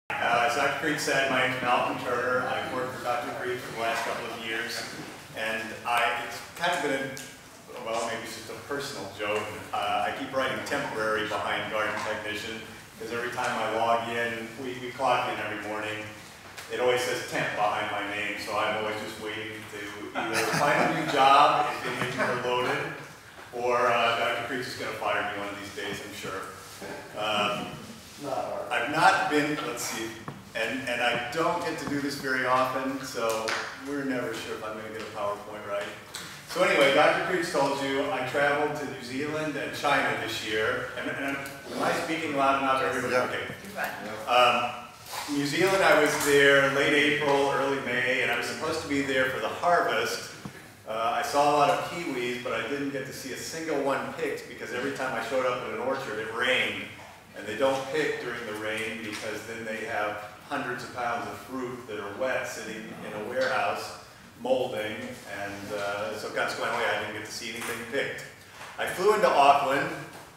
As Dr. Creed said, my name is Malcolm Turner. I've worked for Dr. Creed for the last couple of years, and it's kind of been, well, maybe it's just a personal joke. I keep writing temporary behind garden technician, because every time I log in, we clock in every morning, it always says temp behind my name, so I'm always just waiting to either find a new job if any of you are loaded, or Dr. Creed's just going to fire me one of these days, I'm sure. I've not been, let's see, and I don't get to do this very often, so we're never sure if I'm going to get a PowerPoint right. So anyway, Dr. Creed's told you I traveled to New Zealand and China this year, and am I speaking loud enough? Everybody? Okay. New Zealand, I was there late April, early May, and I was supposed to be there for the harvest. I saw a lot of kiwis, but I didn't get to see a single one picked because every time I showed up at an orchard, it rained. And they don't pick during the rain because then they have hundreds of pounds of fruit that are wet sitting in a warehouse molding, and so consequently I didn't get to see anything picked. I flew into Auckland.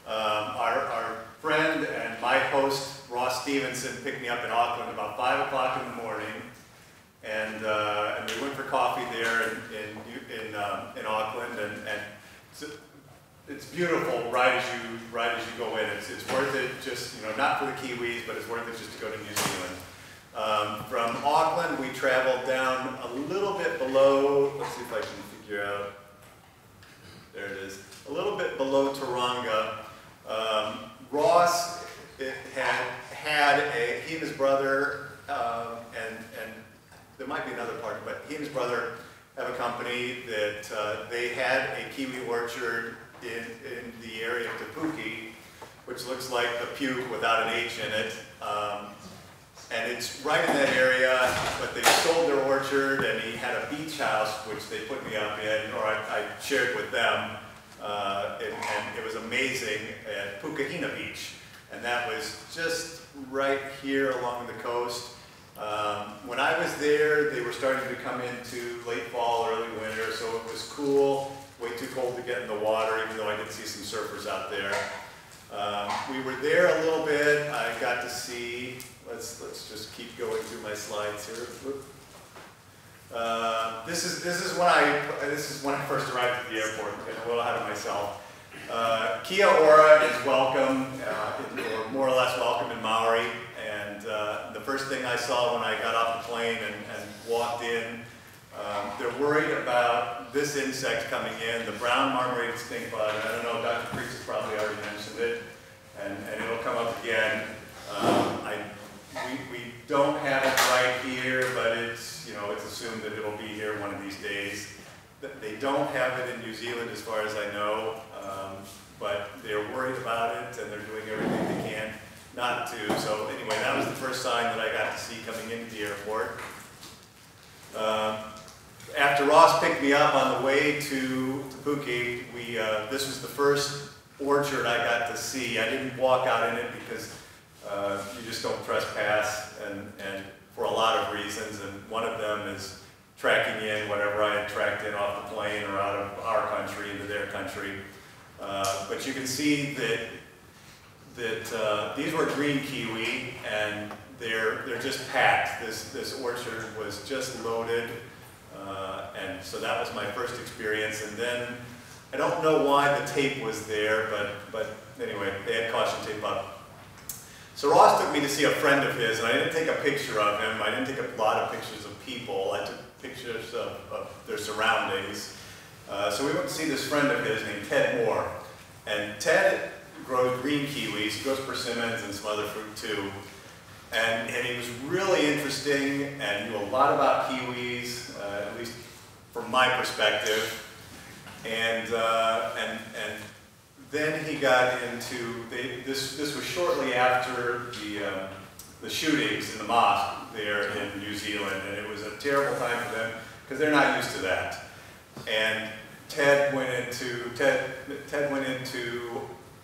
Our friend and my host, Ross Stevenson, picked me up in Auckland about 5 o'clock in the morning, and we went for coffee there in Auckland, and it's beautiful right as you go in. It's worth it, just, you know, not for the kiwis, but it's worth it just to go to New Zealand. From Auckland, we traveled down a little bit below, let's see if I can figure out, there it is, a little bit below Tauranga. Ross he and his brother, and there might be another part, but he and his brother have a company that they had a kiwi orchard in the area of Te Puke, which looks like the puke without an H in it. And it's right in that area, but they sold their orchard, and he had a beach house, which they put me up in, or I shared with them. And it was amazing at Pukahina Beach. And that was just right here along the coast. When I was there, they were starting to come into late fall, early winter, so it was cool. Way too cold to get in the water, even though I did see some surfers out there. We were there a little bit. I got to see, let's just keep going through my slides here. This is when I first arrived at the airport. I'm getting a little ahead of myself. Kia ora is welcome, or more or less welcome in Maori. And the first thing I saw when I got off the plane and walked in, they're worried about this insect coming in, the brown marmorated stink bug. I don't know, Dr. Creeks has probably already mentioned it, and it'll come up again. We don't have it right here, but it's, you know, it's assumed that it'll be here one of these days. They don't have it in New Zealand as far as I know, but they're worried about it, and they're doing everything they can not to. So anyway, that was the first sign that I got to see coming into the airport. After Ross picked me up on the way to Te Puke, this was the first orchard I got to see. I didn't walk out in it because you just don't trespass, and for a lot of reasons, and one of them is tracking in whatever I had tracked in off the plane or out of our country into their country. But you can see that these were green kiwi, and they're just packed. This orchard was just loaded. And so that was my first experience, and then I don't know why the tape was there, but anyway, they had caution tape up. So Ross took me to see a friend of his, and I didn't take a picture of him. I didn't take a lot of pictures of people. I took pictures of their surroundings. So we went to see this friend of his named Ted Moore, and Ted grows green kiwis. He grows persimmons and some other fruit too. And he was really interesting and knew a lot about kiwis, at least from my perspective. And then he got into, this was shortly after the shootings in the mosque there in New Zealand, and it was a terrible time for them because they're not used to that. And Ted went into,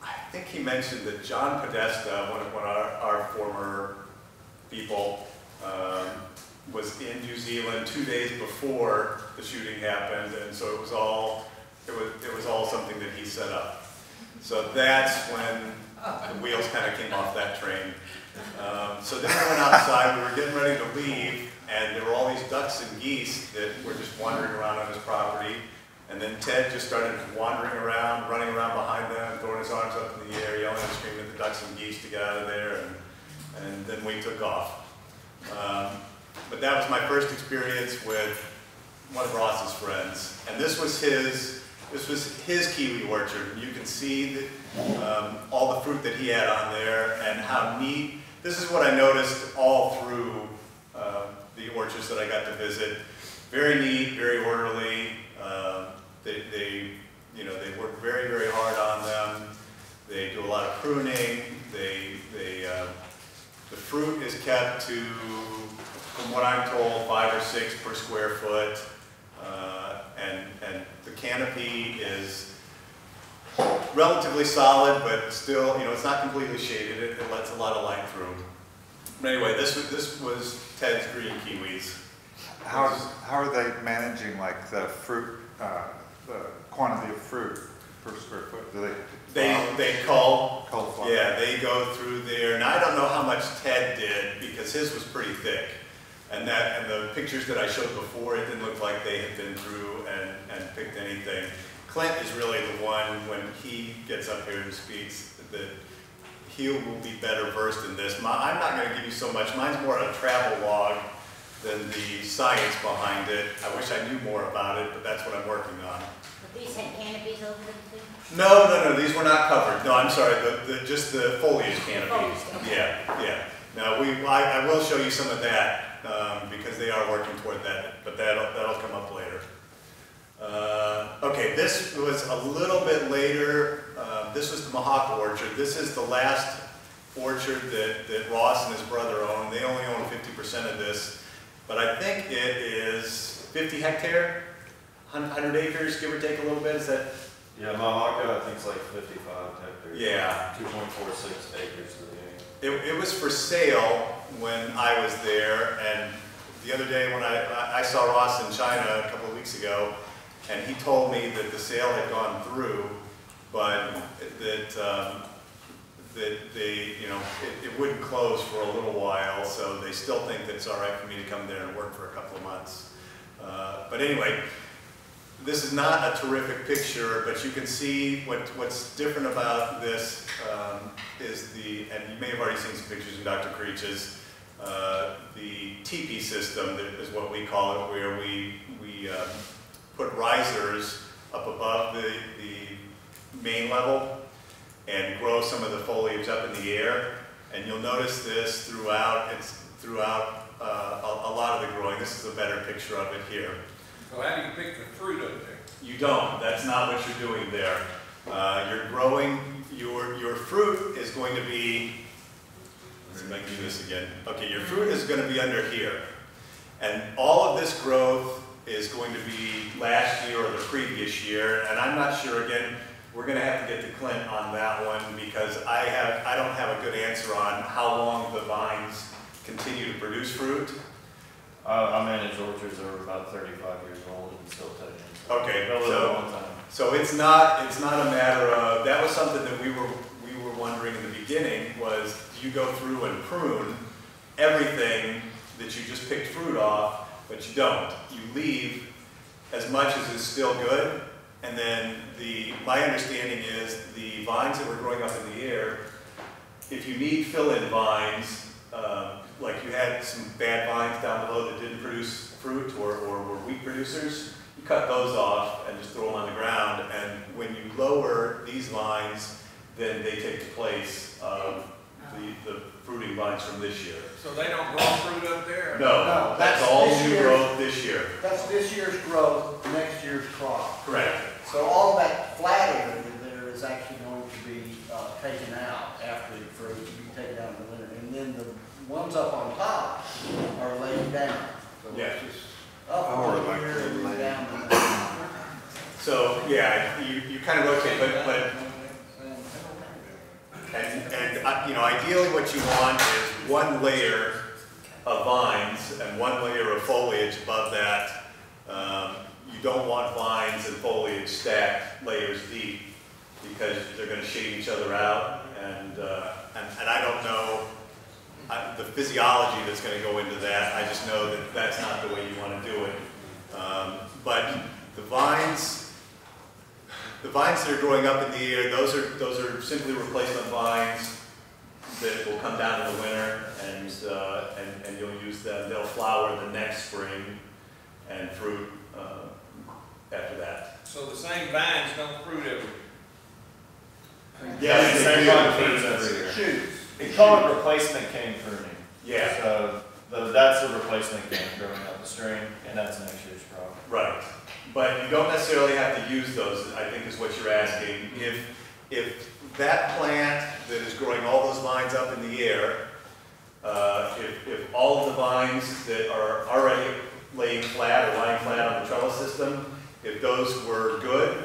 I think he mentioned that John Podesta, one of our former people, was in New Zealand 2 days before the shooting happened, and so it was all something that he set up. So that's when the wheels kind of came off that train. So then we went outside, we were getting ready to leave, and there were all these ducks and geese that were just wandering around on his property. And then Ted just started wandering around, running around behind them, throwing his arms up in the air, yelling and screaming at the ducks and geese to get out of there, and then we took off. But that was my first experience with one of Ross's friends. And this was his kiwi orchard. You can see that, all the fruit that he had on there and how neat. This is what I noticed all through the orchards that I got to visit. Very neat, very orderly. They work very, very hard on them. They do a lot of pruning. The fruit is kept to, from what I'm told, 5 or 6 per square foot. And the canopy is relatively solid, but still, it's not completely shaded. It lets a lot of light through. But anyway, this was Ted's green kiwis. How are they managing like the fruit, the quantity of fruit per square foot? Do they cull. Flower? Yeah, they go through there, and I don't know how much Ted did because his was pretty thick. And the pictures that I showed before, it didn't look like they had been through and picked anything. Clint is really the one, when he gets up here and speaks, that he will be better versed in this. I'm not going to give you so much. Mine's more a travel log than the science behind it. I wish I knew more about it, but that's what I'm working on. But these had canopies over them too? No, these were not covered. No, I'm sorry, just the foliage canopy. Okay. Yeah. Now, I will show you some of that because they are working toward that, but that'll come up later. Okay, this was a little bit later. This was the Mahaka orchard. This is the last orchard that Ross and his brother own. They only own 50% of this, but I think it is 50 hectare, 100 acres, give or take a little bit. Is that? Yeah, Mahaka, I think it's like 55 hectares. Yeah. 2.46 acres to the game. It was for sale when I was there, and the other day when I saw Ross in China a couple of weeks ago, and he told me that the sale had gone through, but that it wouldn't close for a little while, so they still think that it's all right for me to come there and work for a couple of months. But anyway, this is not a terrific picture, but you can see what's different about this is and you may have already seen some pictures in Dr. Creech's, the teepee system that is what we call it, where we put risers up above the main level and grow some of the foliage up in the air. And you'll notice this throughout a lot of the growing. This is a better picture of it here. So how do you pick the fruit up there? You don't. That's not what you're doing there. You're growing, your fruit is going to be, let's see if I can do this again. Okay, your fruit is going to be under here. And all of this growth is going to be last year or the previous year. And I'm not sure, again, we're going to have to get to Clint on that one because I don't have a good answer on how long the vines continue to produce fruit. I manage orchards that are about 35 years old and still taking. Okay, so so it's not a matter of, that was something that we were wondering in the beginning was, do you go through and prune everything that you just picked fruit off, but you don't. You leave as much as is still good, and then my understanding is the vines that were growing up in the air, if you need fill-in vines, like you had some bad vines down below that didn't produce fruit or were weak producers, you cut those off and just throw them on the ground. And when you lower these vines, then they take the place of the fruiting vines from this year. So they don't grow fruit up there? No, that's all new growth this year. That's this year's growth, next year's crop. Correct. So all that flat area there is actually going to be taken out after the fruit will be taken out in the winter. And then the ones up on top are laid down. So Yeah. it's just up one here and then down the next. So yeah, you kind of rotate, but ideally what you want is one layer of vines and one layer of foliage above that. You don't want vines and foliage stacked layers deep because they're going to shade each other out. And I don't know the physiology that's going to go into that. I just know that that's not the way you want to do it. But the vines that are growing up in the air, those are simply replaced on vines that will come down in the winter, and you'll use them. They'll flower the next spring and fruit after that. So the same vines don't fruit every. Yeah, the same vine fruits every year. Shoots. We call it replacement cane pruning. Yeah. So that's the replacement cane growing up the string, and that's next year's crop. Right, but you don't necessarily have to use those, I think is what you're asking. If that plant that is growing all those vines up in the air, if all of the vines that are already laying flat or lying flat on the trellis system, if those were good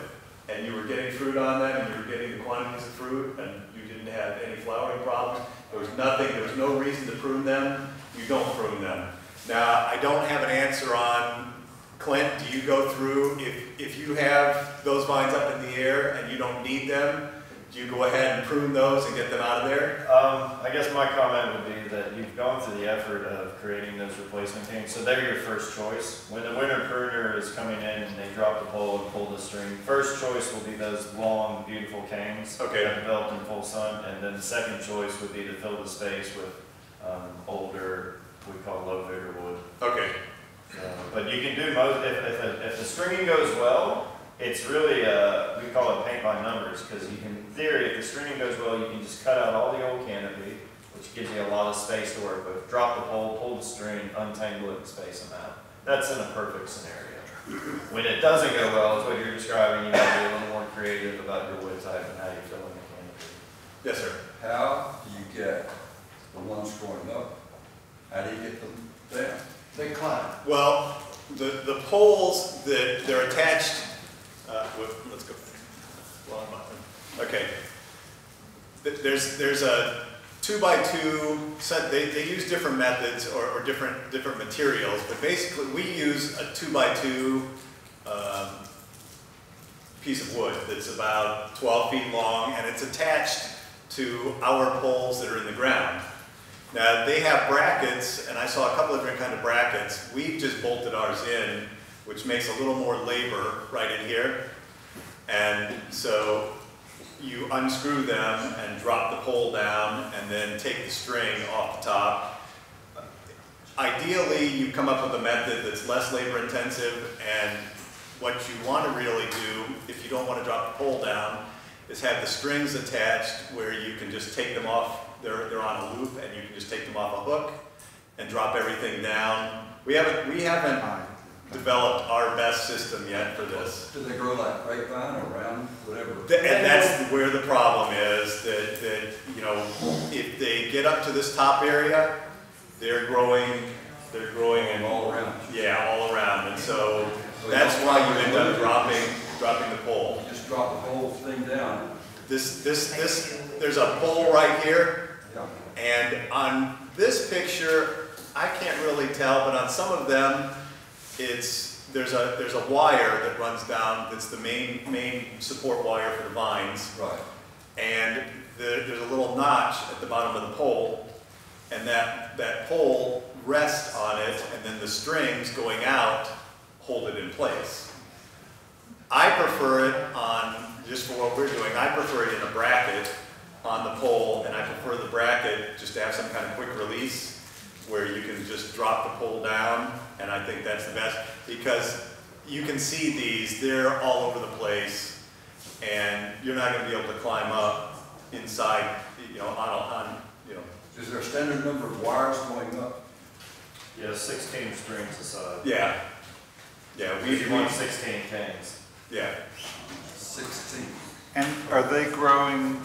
and you were getting fruit on them and you were getting the quantities of fruit and you didn't have any flowering problems, there was no reason to prune them, you don't prune them. Now, I don't have an answer on, Clint, do you go through, if you have those vines up in the air and you don't need them, do you go ahead and prune those and get them out of there? I guess my comment would be that you've gone through the effort of creating those replacement canes, so they're your first choice. When the winter pruner is coming in and they drop the pole and pull the string, first choice will be those long, beautiful canes that developed in full sun, and then the second choice would be to fill the space with older, we call low vigor wood. Okay. But you can do most, if the stringing goes well, it's really, we call it paint by numbers, because you can, in theory, if the stringing goes well, you can just cut out all the old canopy, which gives you a lot of space to work with, drop the pole, pull the string, untangle it, and space them out. That's in a perfect scenario. When it doesn't go well, is what you're describing, you might be a little more creative about your wood type and how you're filling the canopy. Yes, sir. How do you get the ones growing up? How do you get them down? They climb. Well, the poles that they're attached, let's go. Wrong button. Okay. There's a 2x2 set. They use different methods or different materials, but basically we use a 2x2 piece of wood that's about 12 feet long, and it's attached to our poles that are in the ground. Now they have brackets, and I saw a couple of different kind of brackets. We've just bolted ours in, which makes a little more labor right in here. And so you unscrew them and drop the pole down and then take the string off the top. Ideally, you come up with a method that's less labor intensive, and what you want to really do, if you don't want to drop the pole down, is have the strings attached where you can just take them off. They're on a loop, and you can just take them off a hook and drop everything down. We haven't developed our best system yet for this. Do they grow like grapevine or round, whatever? And that's where the problem is, that you know, if they get up to this top area, they're growing in All around. Yeah, all around, and so that's why you end up dropping the pole. Just drop the whole thing down. There's a pole right here, Yeah. and on this picture, I can't really tell, but on some of them, there's a wire that runs down that's the main support wire for the vines, Right. and there's a little notch at the bottom of the pole, and that pole rests on it, and then the strings going out hold it in place. I prefer it on, just for what we're doing, I prefer it in a bracket on the pole, and I prefer the bracket just to have some kind of quick release where you can just drop the pole down, and I think that's the best, because you can see these, they're all over the place, and you're not going to be able to climb up inside, you know, you know. Is there a standard number of wires going up? Yeah, 16 strings aside. Yeah. Yeah, We want 16 canes. yeah. 16. And are they growing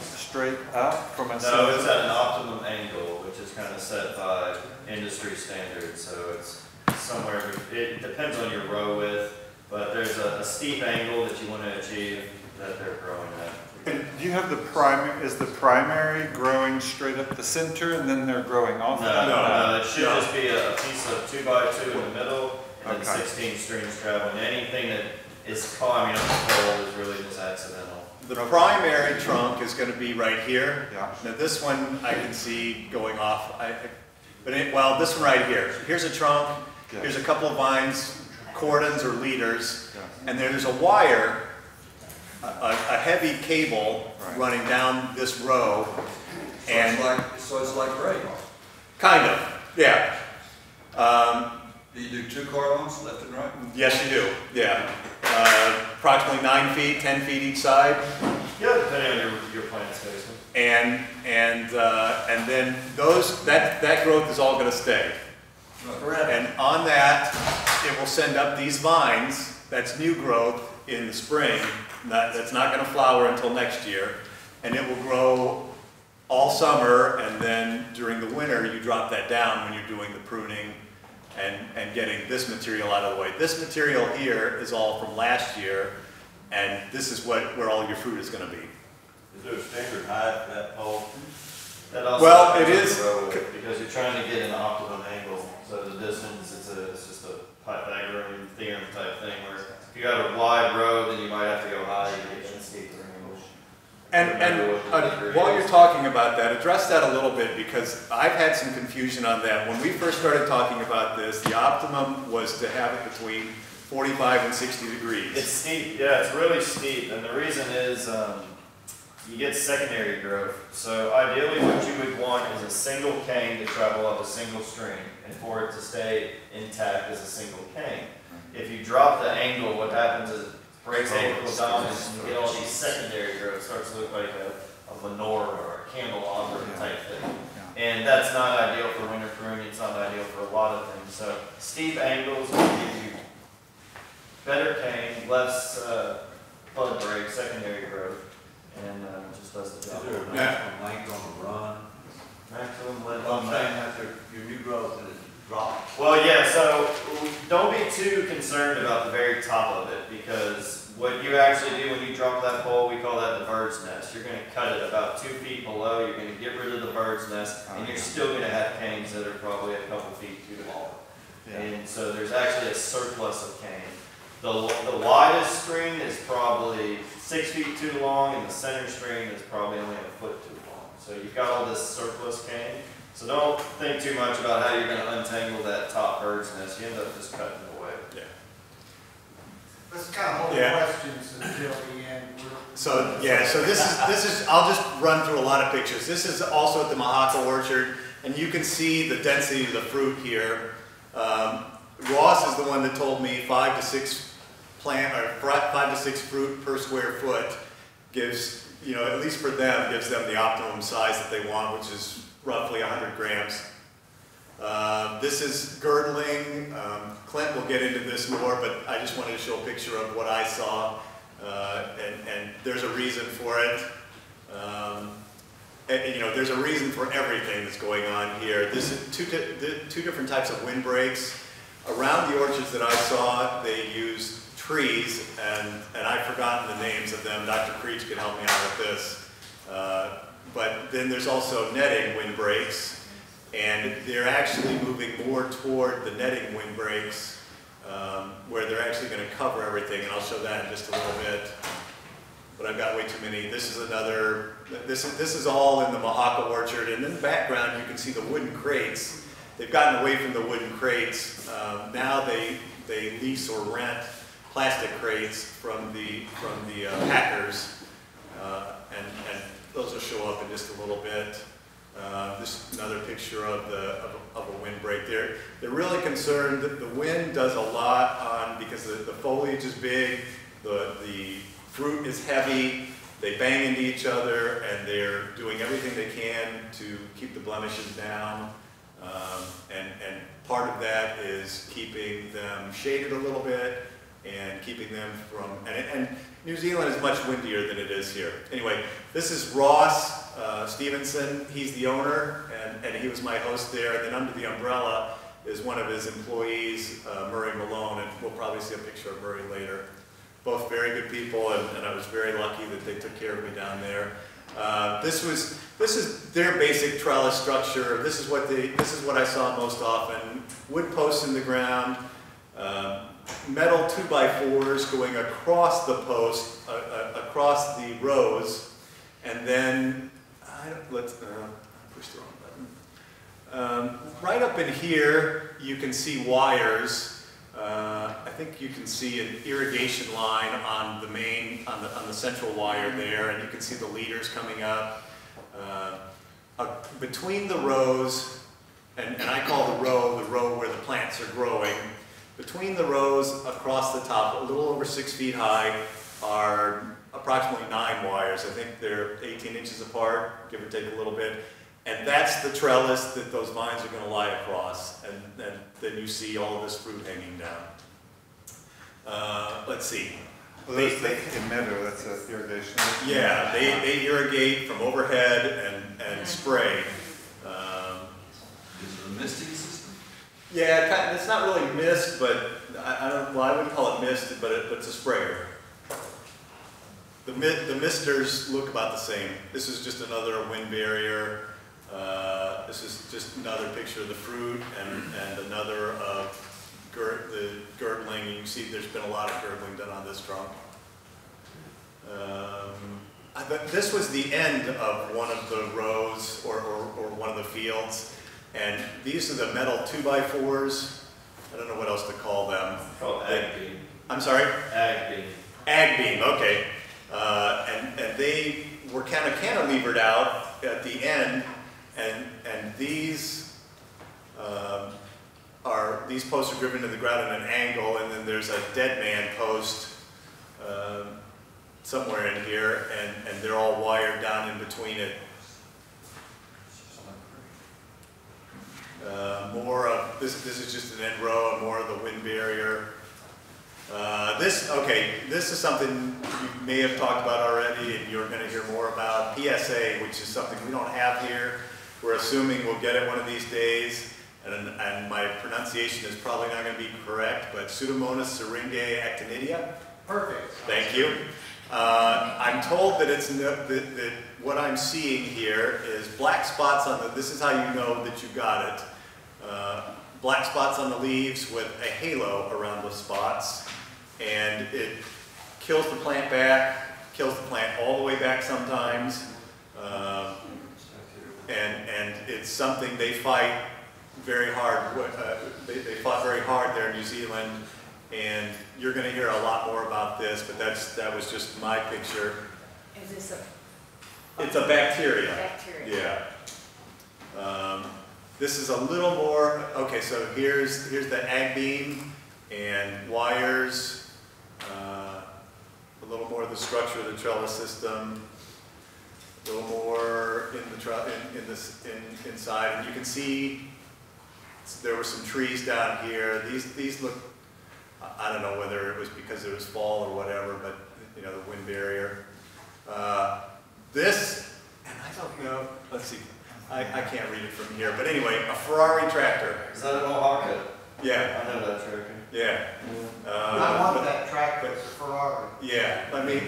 straight up from a No, center? it's at an optimum angle, which is kind of set by industry standards, so it's somewhere, it depends on your row width, but there's a steep angle that you want to achieve that they're growing at. And do you have is the primary growing straight up the center and then they're growing off? No, it should just be a piece of 2x2 in the middle, and then Okay. 16 strings traveling. Anything that is climbing up the pole is really just accidental. the primary trunk is going to be right here. Yeah. Now this one I can see going off, well, this one right here. Here's a trunk, Yeah. here's a couple of vines, cordons or leaders, Yeah. and there's a wire, a heavy cable Right. running down this row, and So it's like grading. kind of, yeah. Do you do 2 car lengths, left and right? Yes, you do, yeah. Approximately 9 feet, 10 feet each side. Yeah, depending on your plant spacing. And then that growth is all gonna stay. Correct. And on that, it will send up these vines, that's new growth in the spring, that's not gonna flower until next year. And it will grow all summer, and then during the winter, you drop that down when you're doing the pruning and getting this material out of the way. This material here is all from last year, and this is where all your fruit is gonna be. Is there a standard height for that pole? That also Well, it depends is- on the road, because you're trying to get an optimum angle. So the distance, it's just a Pythagorean theorem type thing, where if you have a wide road, then you might have to go high to get an steeper angle. And while you're talking about that, address that a little bit, because I've had some confusion on that. When we first started talking about this, the optimum was to have it between 45 and 60 degrees. It's steep, yeah, it's really steep, and the reason is, you get secondary growth. So ideally what you would want is a single cane to travel up a single string, and for it to stay intact as a single cane. If you drop the angle, what happens is it breaks ankle dominance, and you get all these secondary growth. It starts to look like a menorah or a candelabra type thing. And that's not ideal for winter pruning, it's not ideal for a lot of things. So steep angles will give you better cane, less bud break, secondary growth, and just does the Is job. there a maximum length on the run? Maximum length Well, on I'm that. saying after your new growth and it drops. Well, yeah, so don't be too concerned about the very top of it, because what you actually do when you drop that pole, we call that the bird's nest. You're going to cut it about 2 feet below, you're going to get rid of the bird's nest, and you're still going to have canes that are probably a couple feet too tall. And so there's actually a surplus of cane. The widest string is probably 6 feet too long, and the center string is probably only a foot too long. So you've got all this surplus cane. So don't think too much about how you're going to untangle that top bird's nest. You end up just cutting it away. Yeah. Let's kind of hold Yeah. questions until the end. So, yeah, so this is, I'll just run through a lot of pictures. This is also at the Mahaka Orchard, and you can see the density of the fruit here. Ross is the one that told me 5 to 6 fruit per square foot gives, at least for them, gives them the optimum size that they want, which is roughly 100 grams. This is girdling. Clint will get into this more, but I just wanted to show a picture of what I saw, and there's a reason for it. There's a reason for everything that's going on here. This is two different types of windbreaks. Around the orchards that I saw, they used trees, and I've forgotten the names of them. Dr. Creech can help me out with this. But then there's also netting windbreaks, and they're actually moving more toward the netting windbreaks, where they're actually going to cover everything, and I'll show that in just a little bit. But I've got way too many. This is another, this is all in the Mahaka Orchard, and in the background you can see the wooden crates. They've gotten away from the wooden crates. Now they lease or rent plastic crates from the packers, and those will show up in just a little bit. This is another picture of a windbreak. They're really concerned that the wind does a lot on, because the foliage is big, the fruit is heavy, they bang into each other, and they're doing everything they can to keep the blemishes down. And part of that is keeping them shaded a little bit and keeping them from, and New Zealand is much windier than it is here. Anyway, this is Ross Stevenson. He's the owner, and he was my host there. And then under the umbrella is one of his employees, Murray Malone, and we'll probably see a picture of Murray later. Both very good people, and I was very lucky that they took care of me down there. This is their basic trellis structure. This is what I saw most often. Wood posts in the ground, metal 2x4s going across the post, across the rows, and then, let's push the wrong button. Right up in here, you can see wires. I think you can see an irrigation line on the main, on the central wire there, and you can see the leaders coming up. Between the rows, and I call the row where the plants are growing, between the rows across the top, a little over 6 feet high, are approximately 9 wires. I think they're 18 inches apart, give or take a little bit. And that's the trellis that those vines are going to lie across. And then you see all of this fruit hanging down. Let's see. Well, that's the emitter, that's an irrigation. Yeah, they irrigate from overhead and spray. Is it a misting system? Yeah, it's not really mist, but I wouldn't call it mist, but it's a sprayer. The misters look about the same. This is just another wind barrier. This is just another picture of the fruit and another of the girdling. You can see there's been a lot of girdling done on this trunk. This was the end of one of the rows or one of the fields. And these are the metal 2x4s. I don't know what else to call them. Called ag beam. I'm sorry? Ag beam. Ag beam, okay. And they were kind of cantilevered out at the end, and these posts are driven to the ground at an angle, and then there's a dead man post somewhere in here, and they're all wired down in between it. More of this is just an end row, more of the wind barrier. This is something you may have talked about already, and you're going to hear more about. PSA, which is something we don't have here. We're assuming we'll get it one of these days, and my pronunciation is probably not going to be correct, but Pseudomonas syringae actinidia. Perfect. Thank you. I'm told that that what I'm seeing here is black spots on the. This is how you know that you got it. Black spots on the leaves with a halo around the spots, and it kills the plant back, kills the plant all the way back sometimes, and it's something they fight very hard. They fought very hard there in New Zealand, and you're going to hear a lot more about this, but that was just my picture. Is this It's a bacteria. bacteria? Yeah. This is a little more, okay, so here's the ag beam and wires, a little more of the structure of the trellis system, a little more in inside, and you can see there were some trees down here. These look, I don't know whether it was because it was fall or whatever, but you know, the wind barrier. This, and I don't know, let's see. I can't read it from here, but anyway, a Ferrari tractor. Is that an Oaxaca? Yeah, I know that tractor. yeah. I want that tractor, it's a Ferrari. Yeah, let me.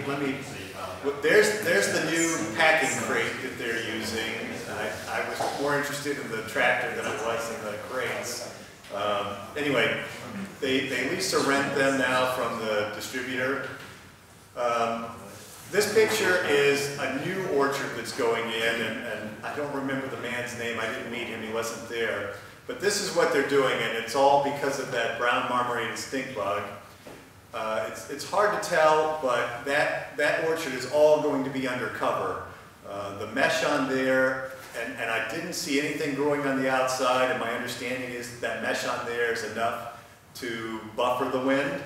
There's the new packing crate that they're using. I was more interested in the tractor than I was in the crates. Anyway, they lease or rent them now from the distributor. This picture is a new orchard that's going in, and I don't remember the man's name. I didn't meet him, he wasn't there. But this is what they're doing, and it's all because of that brown marmorated stink bug. It's hard to tell, but that orchard is all going to be undercover. The mesh on there, and I didn't see anything growing on the outside, and my understanding is that mesh on there is enough to buffer the wind.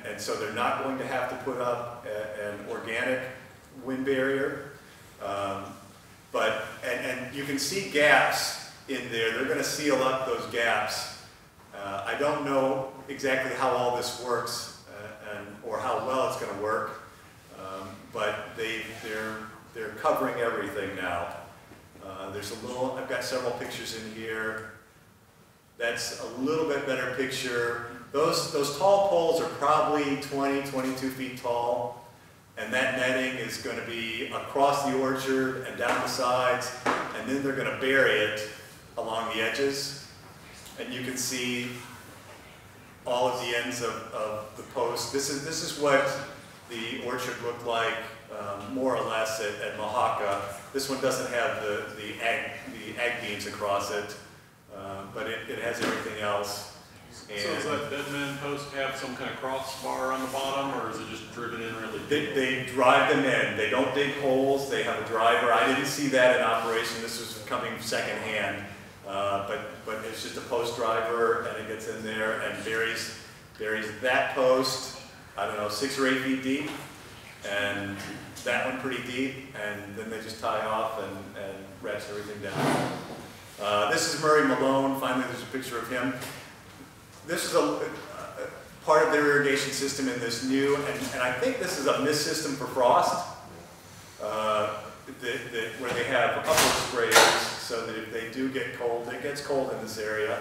And so they're not going to have to put up an organic wind barrier. And you can see gaps in there. They're going to seal up those gaps. I don't know exactly how all this works or how well it's going to work, but they're covering everything now. I've got several pictures in here. That's a little bit better picture. Those tall poles are probably 20, 22 feet tall, and that netting is going to be across the orchard and down the sides, and then they're going to bury it along the edges, and you can see all of the ends of the post. This is what the orchard looked like, more or less at Mahaka. This one doesn't have the ag beams across it, but it has everything else. So does that dead man post have some kind of crossbar on the bottom, or is it just driven in really deep? They drive them in. They don't dig holes. They have a driver. I didn't see that in operation. This was coming secondhand. But it's just a post driver, and it gets in there and buries that post, I don't know, 6 or 8 feet deep, and that one pretty deep, and then they just tie off and ratchet everything down. This is Murray Malone. Finally, there's a picture of him. This is a part of their irrigation system in this new, and I think this is a mist system for frost, where they have upward sprayers so that if they do get cold, it gets cold in this area,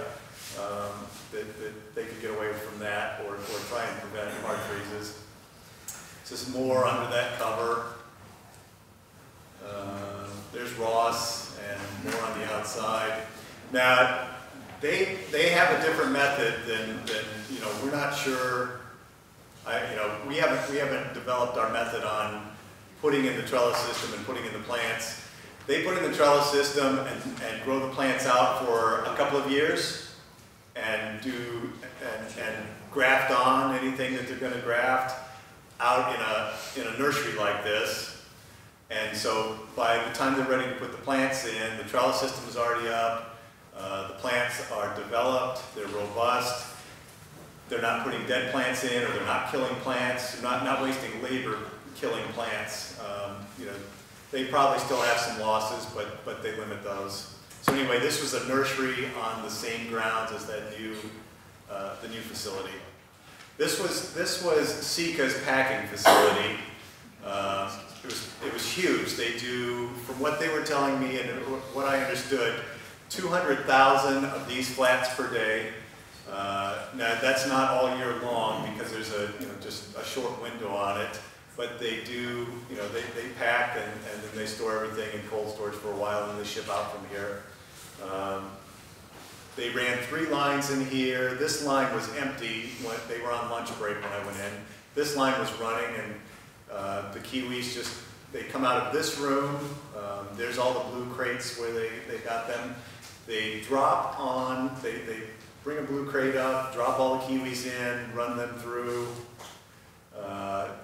that they could get away from that or try and prevent hard freezes. This is more under that cover. There's Ross and more on the outside. Now, they have a different method than you know, we're not sure. We haven't developed our method on putting in the trellis system and putting in the plants. They put in the trellis system and grow the plants out for a couple of years and graft on anything that they're going to graft out in a nursery like this. And so by the time they're ready to put the plants in, the trellis system is already up. The plants are developed, they're robust, they're not putting dead plants in, or they're not killing plants, they're not wasting labor killing plants. They probably still have some losses, but they limit those. So anyway, this was a nursery on the same grounds as that the new facility. This was Sika's packing facility. It was huge. They do, from what they were telling me and what I understood, 200,000 of these flats per day. Now that's not all year long because there's just a short window on it. But they do, they pack and then they store everything in cold storage for a while and then they ship out from here. They ran 3 lines in here. This line was empty when they were on lunch break when I went in. This line was running, and the Kiwis they come out of this room. There's all the blue crates where they got them. They drop on, they bring a blue crate up, drop all the Kiwis in, run them through.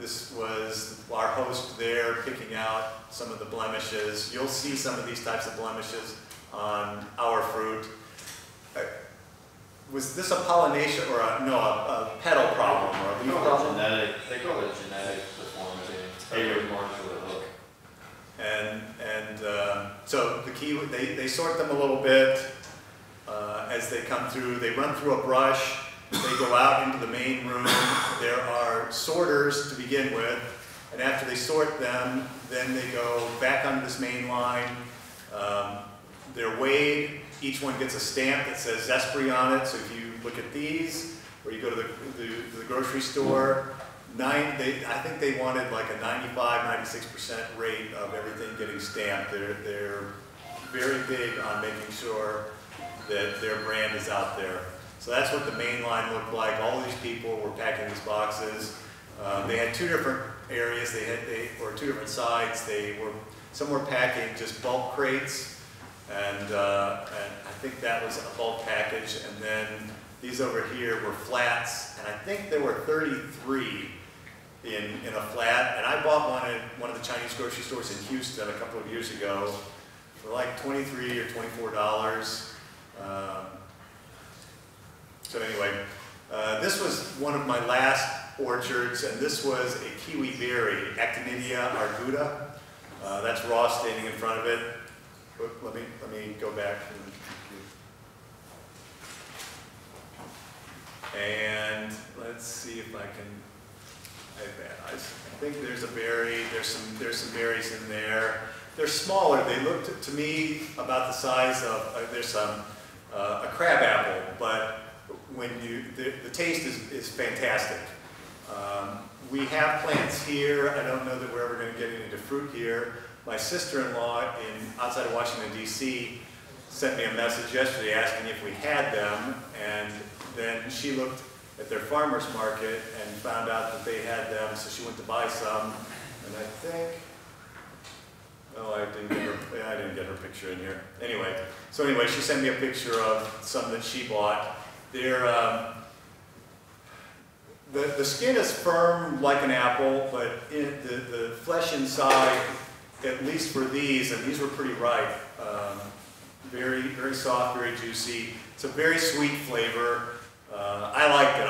This was our host there picking out some of the blemishes. You'll see some of these types of blemishes on our fruit. Was this a pollination or a petal problem or a leaf problem? They call it genetic deformity. They born to the hook. And so the kiwi, they sort them a little bit as they come through. They run through a brush. They go out into the main room. There are sorters to begin with, and after they sort them, then they go back onto this main line. They're weighed. Each one gets a stamp that says Zespri on it. So if you look at these, or you go to the grocery store, I think they wanted like a 95–96% rate of everything getting stamped. They're very big on making sure that their brand is out there. So that's what the main line looked like. All of these people were packing these boxes. They had 2 different areas. Or 2 different sides. Some were packing just bulk crates, and I think that was a bulk package. And then these over here were flats, and I think there were 33 in a flat. And I bought one at one of the Chinese grocery stores in Houston a couple of years ago for like $23 or $24. So anyway, this was one of my last orchards, and this was a kiwi berry, Actinidia arguta. That's raw standing in front of it. Let me go back. And let's see if I can. I think there's a berry. There's some berries in there. They're smaller. They look to me about the size of. There's a crab apple, but when the taste is fantastic. We have plants here. I don't know that we're ever going to get into fruit here. My sister-in-law outside of Washington, D.C. sent me a message yesterday asking if we had them, and then she looked at their farmer's market and found out that they had them, so she went to buy some, and I think, oh, I didn't get her picture in here. Anyway, she sent me a picture of some that she bought. They're, the skin is firm like an apple, but the flesh inside, at least for these, and these were pretty ripe, very, very soft, very juicy. It's a very sweet flavor. I liked it.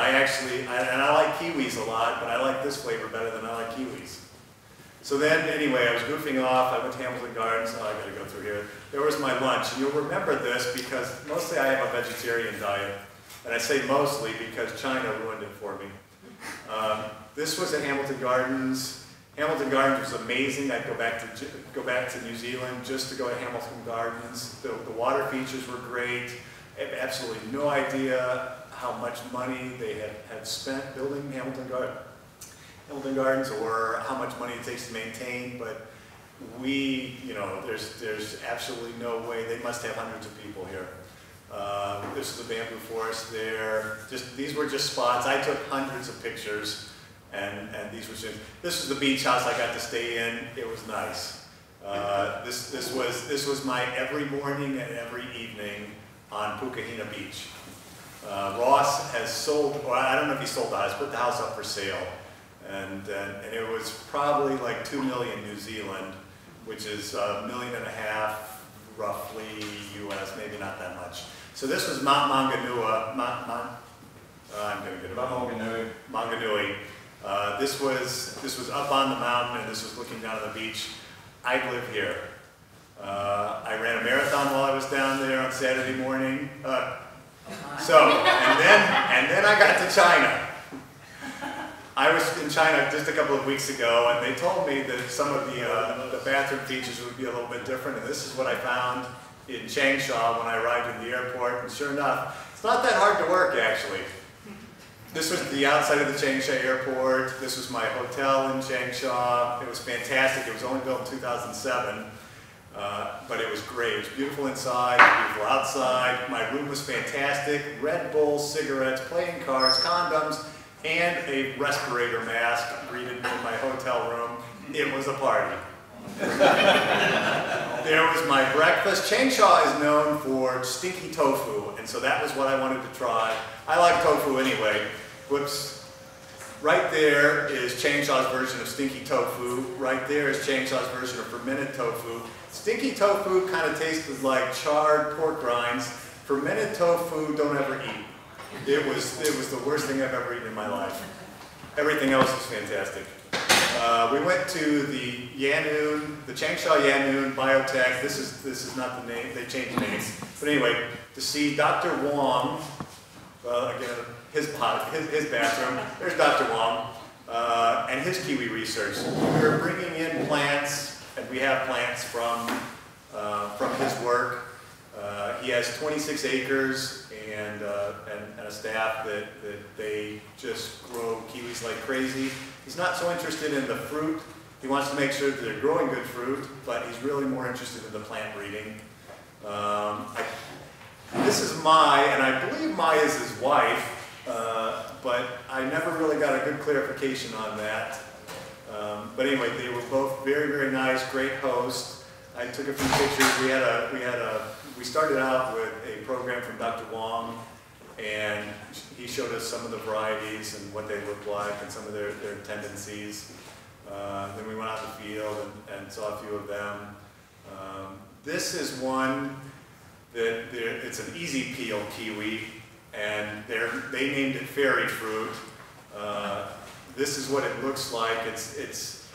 And I like kiwis a lot, but I like this flavor better than I like kiwis. So then, anyway, I was goofing off. I went to Hamilton Gardens. Oh, I gotta go through here. There was my lunch, and you'll remember this because mostly I have a vegetarian diet. And I say mostly because China ruined it for me. This was at Hamilton Gardens. Hamilton Gardens was amazing. I'd go back to New Zealand just to go to Hamilton Gardens. The water features were great. I have absolutely no idea how much money they had spent building Hamilton Gardens or how much money it takes to maintain, but there's absolutely no way. They must have hundreds of people here. This is the bamboo forest there. These were just spots. I took hundreds of pictures, and these were just. This was the beach house I got to stay in. It was nice. This was my every morning and every evening on Pukahina Beach. Ross has sold, or I don't know if he sold the house, put the house up for sale, and it was probably like 2 million New Zealand, which is $1.5 million roughly US, maybe not that much. So this was Mount Maunganui. I'm going to get it wrong. Maunganui. This was up on the mountain, and this was looking down on the beach. I live here. I ran a marathon while I was down there on Saturday morning. And then I got to China. I was in China just a couple of weeks ago, and they told me that some of the bathroom features would be a little bit different, and this is what I found in Changsha when I arrived in the airport, and sure enough, it's not that hard to work, actually. This was the outside of the Changsha airport. This was my hotel in Changsha. It was fantastic. It was only built in 2007. But it was great. It was beautiful inside, beautiful outside. My room was fantastic. Red Bull, cigarettes, playing cards, condoms, and a respirator mask greeted me in my hotel room. It was a party. There was my breakfast. Changsha is known for stinky tofu, and so that was what I wanted to try. I like tofu anyway. Whoops. Right there is Changsha's version of stinky tofu. Right there is Changsha's version of fermented tofu. Stinky tofu kind of tasted like charred pork rinds. Fermented tofu, don't ever eat. It was the worst thing I've ever eaten in my life. Everything else was fantastic. We went to the Yan'an, the Changsha Yan'an Biotech. This is not the name. They changed names. But anyway, to see Dr. Wong. Again, his bathroom. There's Dr. Wong and his kiwi research. We were bringing in plants, and we have plants from his work. He has 26 acres and a staff that they just grow kiwis like crazy. He's not so interested in the fruit. He wants to make sure that they're growing good fruit, but he's really more interested in the plant breeding. This is Mai, and I believe Mai is his wife, but I never really got a good clarification on that. But anyway, they were both very, very nice, great hosts. I took a few pictures. We started out with a program from Dr. Wong, and he showed us some of the varieties and what they look like and some of their tendencies. Then we went out in the field and saw a few of them. This is one that it's an easy peel kiwi, and they named it fairy fruit. This is what it looks like. It's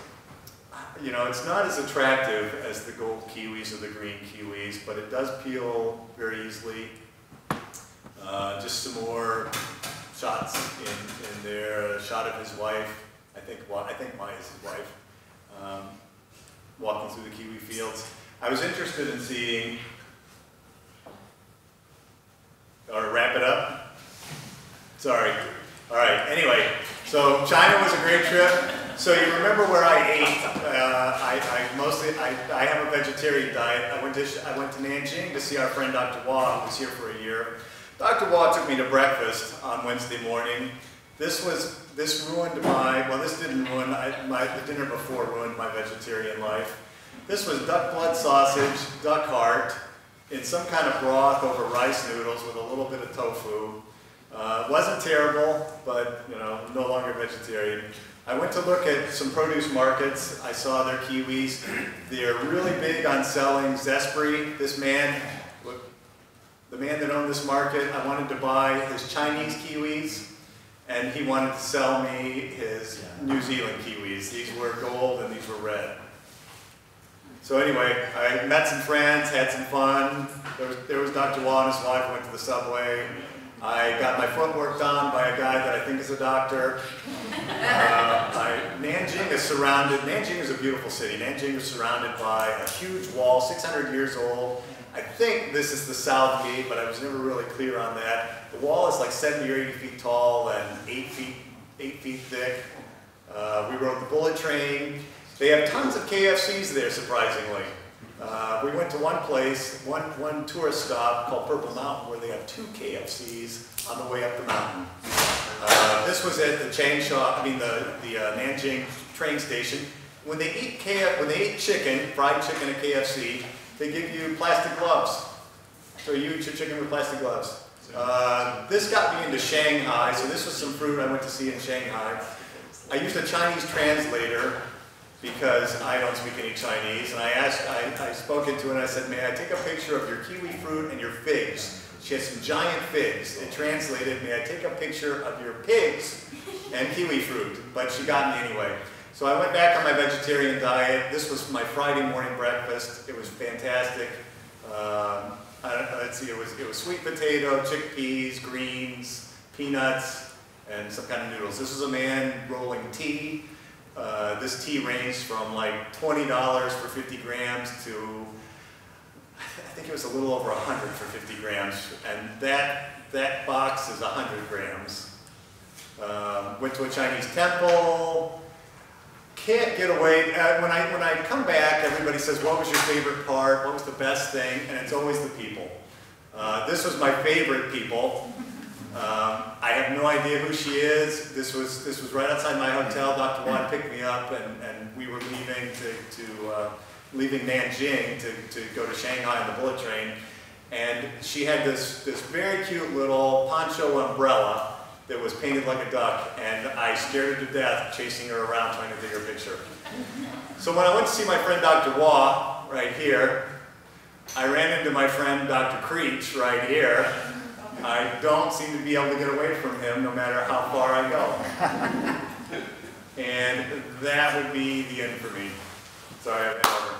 not as attractive as the gold kiwis or the green kiwis, but it does peel very easily. Just some more shots in there. A shot of his wife. I think Mai is his wife. Walking through the kiwi fields. I was interested in seeing. Or wrap it up. Sorry. All right. Anyway, so China was a great trip. So you remember where I ate? I have a vegetarian diet. I went to Nanjing to see our friend Dr. Wong, who was here for a year. Dr. Waugh took me to breakfast on Wednesday morning. This ruined my, well, this didn't ruin, the dinner before ruined my vegetarian life. This was duck blood sausage, duck heart, in some kind of broth over rice noodles with a little bit of tofu. Wasn't terrible, but, you know, no longer vegetarian. I went to look at some produce markets. I saw their kiwis. They're really big on selling zespri. This man, the man that owned this market, I wanted to buy his Chinese kiwis, and he wanted to sell me his New Zealand kiwis. These were gold and these were red. So anyway, I met some friends, had some fun. There was Dr. Waugh and his wife. Went to the subway. I got my foot worked on by a guy that I think is a doctor. Nanjing is surrounded, Nanjing is a beautiful city. Nanjing is surrounded by a huge wall, 600 years old. I think this is the South Gate, but I was never really clear on that. The wall is like 70 or 80 feet tall and 8 feet thick. We rode the bullet train. They have tons of KFCs there, surprisingly. We went to one place, one tourist stop called Purple Mountain, where they have 2 KFCs on the way up the mountain. This was at the the Nanjing train station. When they eat chicken, fried chicken at KFC, they give you plastic gloves. So you eat your chicken with plastic gloves. This got me into Shanghai, so this was some fruit I went to see in Shanghai. I used a Chinese translator because I don't speak any Chinese, and I spoke into it and I said, may I take a picture of your kiwi fruit and your figs? She had some giant figs. It translated, may I take a picture of your pigs and kiwi fruit? But she got me anyway. So I went back on my vegetarian diet. This was my Friday morning breakfast. It was fantastic. Let's see, it was sweet potato, chickpeas, greens, peanuts, and some kind of noodles. This was a man rolling tea. This tea ranged from like $20 for 50 grams to, I think it was a little over 100 for 50 grams. And that box is 100 grams. Went to a Chinese temple. Can't get away. When I come back, everybody says, what was your favorite part? What was the best thing? And it's always the people. This was my favorite people. I have no idea who she is. This was right outside my hotel. Dr. Waugh picked me up, and we were leaving leaving Nanjing to go to Shanghai on the bullet train. And she had this very cute little poncho umbrella that was painted like a duck, and I scared her to death chasing her around trying to take her picture. So when I went to see my friend Dr. Waugh right here, I ran into my friend Dr. Creech right here. I don't seem to be able to get away from him no matter how far I go. And that would be the end for me. Sorry, I've been over.